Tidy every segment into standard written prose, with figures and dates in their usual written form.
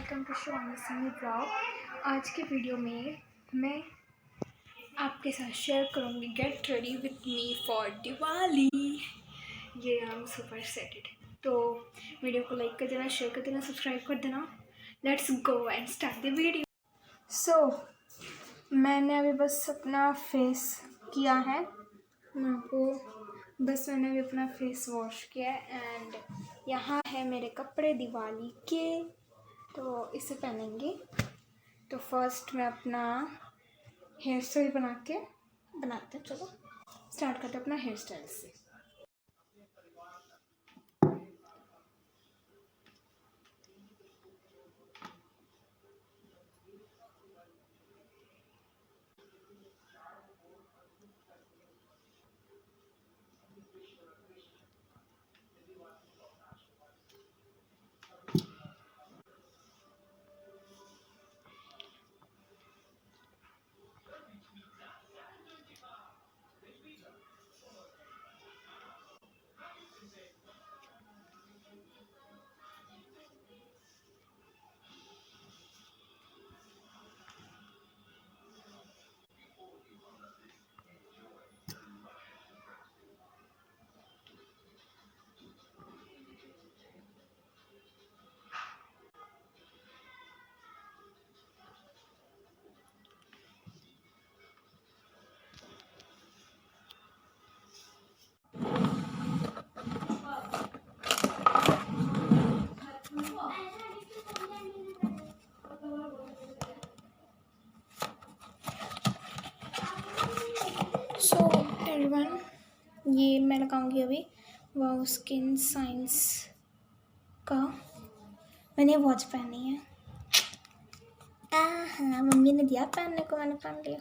Welcome to Shivani Simi blog. आज की video में मैं आपके साथ शेयर करूँगी get ready with me for Diwali. ये आई एम सुपर एक्साइटेड। तो वीडियो को लाइक कर देना, शेयर कर देना, सब्सक्राइब कर देना। Let's go and start the video. So मैंने अभी बस अपना फेस किया है, मैंने अभी अपना फेस वॉश किया है एंड यहाँ है मेरे कपड़े दिवाली के, तो इसे पहनेंगे। तो फर्स्ट मैं अपना हेयर स्टाइल बनाते हैं। चलो स्टार्ट करते हैं अपना हेयर स्टाइल से। सो एवरीवन, ये मैं लगाऊंगी अभी वाओ स्किन साइंस का। मैंने वॉच पहनी है। हाँ, मम्मी ने दिया पहनने को, मैंने पहन लिया।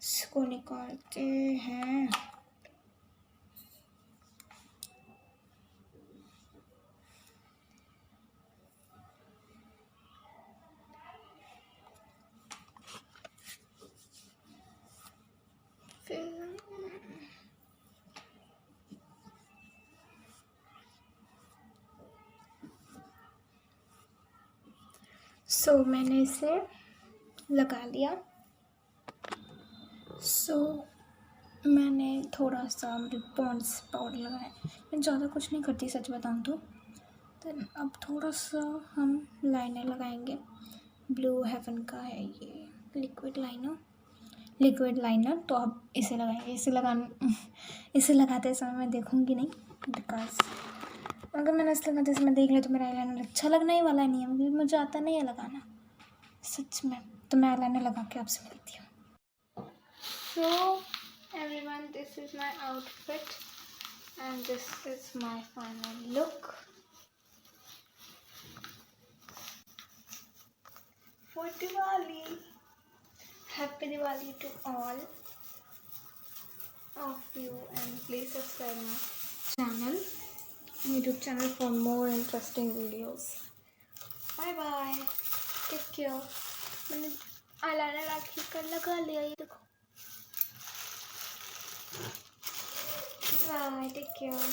इसको निकालते हैं। सो मैंने इसे लगा लिया। मैंने थोड़ा सा पॉन्ड्स पाउडर लगाया। मैं ज़्यादा कुछ नहीं करती, सच बताऊँ तो। देन अब थोड़ा सा हम लाइनर लगाएंगे। ब्लू हेवन का है ये लिक्विड लाइनर। तो अब इसे लगाएंगे। इसे लगाते समय मैं देखूँगी नहीं, बिकॉज अगर मैंने इसे लगाते समय देख लिया तो मेरा आईलाइनर अच्छा लगना ही वाला नहीं है, क्योंकि मुझे आता नहीं है लगाना सच में। तो मैं आईलाइनर लगा के आपसे मिलती हूँ। So everyone, this is my outfit and this is my final look for Diwali. Happy Diwali to all of you and please subscribe my YouTube channel for more interesting videos. Bye bye. Take care. मैंने eyeliner आखिर कर लगा लिया, ये देखो। Bye. Take care.